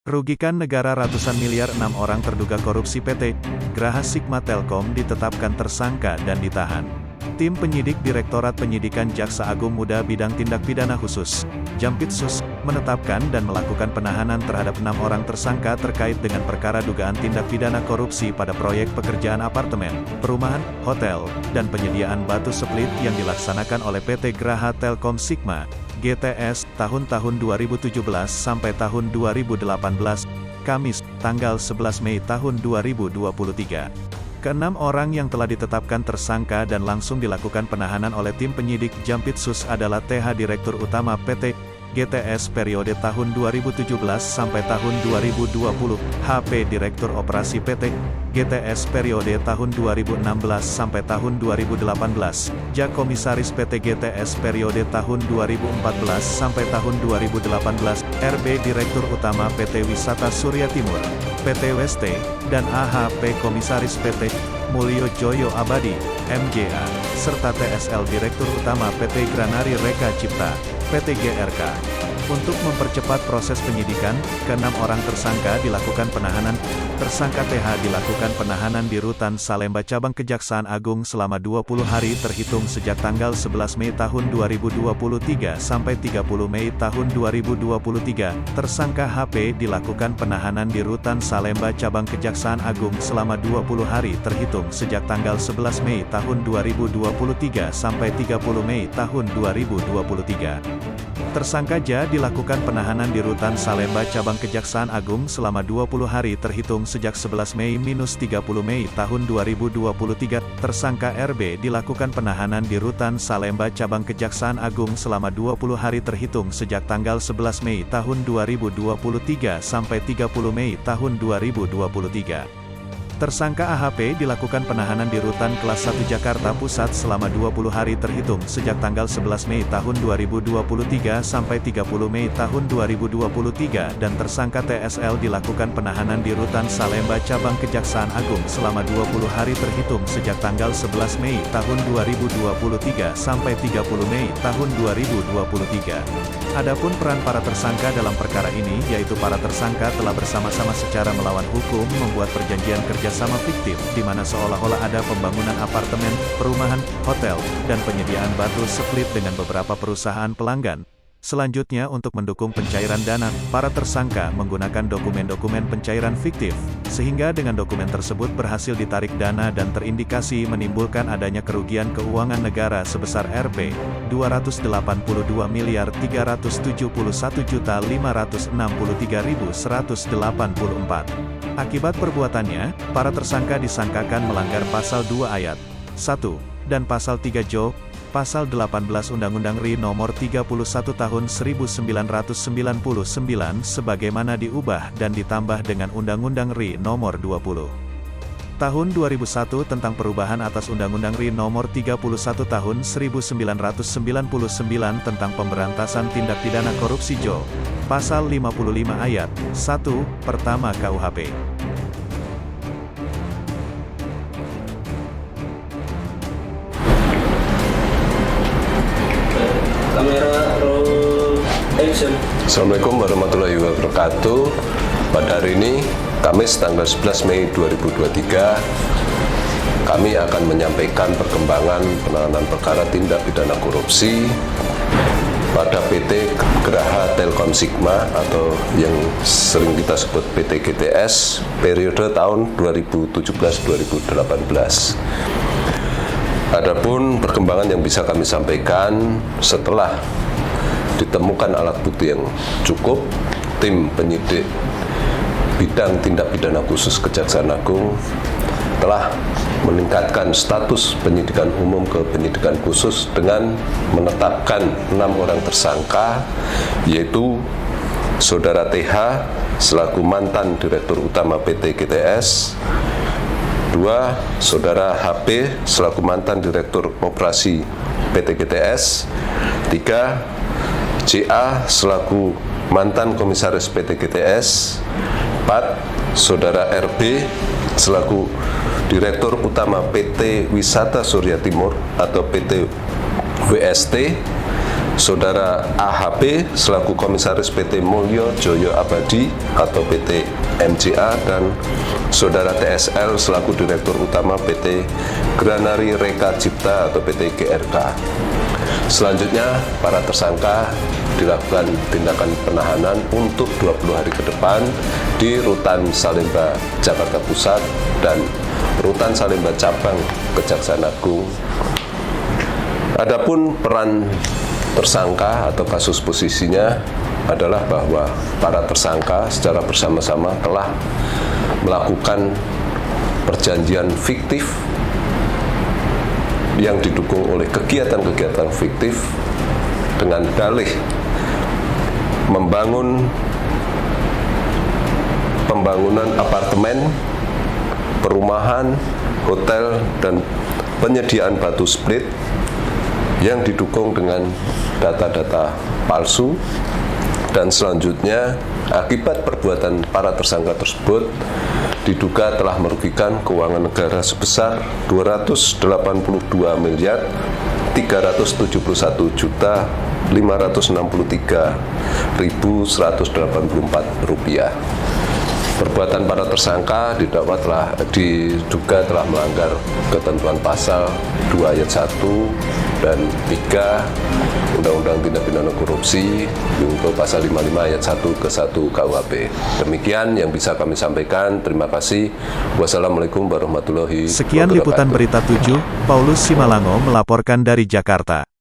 Rugikan negara ratusan miliar. 6 orang terduga korupsi PT Graha Sigma Telkom ditetapkan tersangka dan ditahan. Tim penyidik Direktorat Penyidikan Jaksa Agung Muda Bidang Tindak Pidana Khusus, Jampitsus, menetapkan dan melakukan penahanan terhadap 6 orang tersangka terkait dengan perkara dugaan tindak pidana korupsi pada proyek pekerjaan apartemen, perumahan, hotel, dan penyediaan batu split yang dilaksanakan oleh PT Graha Telkom Sigma, GTS, tahun-tahun 2017 sampai tahun 2018, Kamis, tanggal 11 Mei tahun 2023. Keenam orang yang telah ditetapkan tersangka dan langsung dilakukan penahanan oleh tim penyidik Jampitsus adalah TH Direktur Utama PT GTS periode tahun 2017 sampai tahun 2020, HP Direktur Operasi PT GTS periode tahun 2016 sampai tahun 2018, Jak Komisaris PT GTS periode tahun 2014 sampai tahun 2018, RB Direktur Utama PT Wisata Surya Timur, PT Weste, dan AHP Komisaris PT Mulyo Joyo Abadi, MJA, serta TSL Direktur Utama PT Granari Reka Cipta, PT GRK. Untuk mempercepat proses penyidikan, ke-6 orang tersangka dilakukan penahanan. Tersangka TH dilakukan penahanan di Rutan Salemba Cabang Kejaksaan Agung selama 20 hari terhitung sejak tanggal 11 Mei tahun 2023 sampai 30 Mei tahun 2023. Tersangka HP dilakukan penahanan di Rutan Salemba Cabang Kejaksaan Agung selama 20 hari terhitung sejak tanggal 11 Mei tahun 2023 sampai 30 Mei tahun 2023. Tersangka Ja dilakukan penahanan di Rutan Salemba Cabang Kejaksaan Agung selama 20 hari terhitung sejak 11 Mei minus 30 Mei tahun 2023. Tersangka RB dilakukan penahanan di Rutan Salemba Cabang Kejaksaan Agung selama 20 hari terhitung sejak tanggal 11 Mei tahun 2023 sampai 30 Mei tahun 2023. Tersangka AHP dilakukan penahanan di Rutan Kelas 1 Jakarta Pusat selama 20 hari terhitung sejak tanggal 11 Mei tahun 2023 sampai 30 Mei tahun 2023 dan tersangka TSL dilakukan penahanan di Rutan Salemba Cabang Kejaksaan Agung selama 20 hari terhitung sejak tanggal 11 Mei tahun 2023 sampai 30 Mei tahun 2023. Adapun peran para tersangka dalam perkara ini yaitu para tersangka telah bersama-sama secara melawan hukum membuat perjanjian kerjasama fiktif di mana seolah-olah ada pembangunan apartemen, perumahan, hotel, dan penyediaan batu split dengan beberapa perusahaan pelanggan. Selanjutnya untuk mendukung pencairan dana, para tersangka menggunakan dokumen-dokumen pencairan fiktif, sehingga dengan dokumen tersebut berhasil ditarik dana dan terindikasi menimbulkan adanya kerugian keuangan negara sebesar Rp282.371.563.184. Akibat perbuatannya, para tersangka disangkakan melanggar pasal 2 ayat 1 dan pasal 3 Jo, pasal 18 Undang-Undang RI Nomor 31 Tahun 1999 sebagaimana diubah dan ditambah dengan Undang-Undang RI Nomor 20 Tahun 2001 tentang perubahan atas Undang-Undang RI Nomor 31 Tahun 1999 tentang pemberantasan tindak pidana korupsi Jo, pasal 55 ayat 1 pertama KUHP. Assalamualaikum warahmatullahi wabarakatuh. Pada hari ini, Kamis tanggal 11 Mei 2023, kami akan menyampaikan perkembangan penanganan perkara tindak pidana korupsi pada PT Graha Telkom Sigma atau yang sering kita sebut PT GTS periode tahun 2017-2018. Adapun perkembangan yang bisa kami sampaikan setelah ditemukan alat bukti yang cukup, tim penyidik bidang tindak pidana khusus Kejaksaan Agung telah meningkatkan status penyidikan umum ke penyidikan khusus dengan menetapkan 6 orang tersangka, yaitu Saudara TH selaku mantan Direktur Utama PT GTS, 2. Saudara HP selaku mantan Direktur Operasi PT GTS, 3. JA selaku mantan Komisaris PT GTS, 4. Saudara RB selaku Direktur Utama PT Wisata Surya Timur atau PT WST, Saudara AHP selaku Komisaris PT Mulyo Joyo Abadi atau PT MJA, dan Saudara TSL selaku Direktur Utama PT Granari Reka Cipta atau PT GRK. Selanjutnya, para tersangka dilakukan tindakan penahanan untuk 20 hari ke depan di Rutan Salemba, Jakarta Pusat dan Rutan Salemba Cabang Kejaksaan Agung. Adapun peran tersangka atau kasus posisinya adalah bahwa para tersangka secara bersama-sama telah melakukan perjanjian fiktif yang didukung oleh kegiatan-kegiatan fiktif dengan dalih pembangunan apartemen, perumahan, hotel, dan penyediaan batu split yang didukung dengan data-data palsu. Dan selanjutnya, akibat perbuatan para tersangka tersebut diduga telah merugikan keuangan negara sebesar 288.563.184 rupiah. Perbuatan para tersangka diduga telah melanggar ketentuan pasal 2 ayat 1 dan 3 Undang-Undang Tindak Pidana Korupsi yaitu pasal 55 ayat 1 ke 1 KUHP. Demikian yang bisa kami sampaikan. Terima kasih. Wassalamualaikum warahmatullahi wabarakatuh. Sekian liputan berita 7, Paulus Simalango melaporkan dari Jakarta.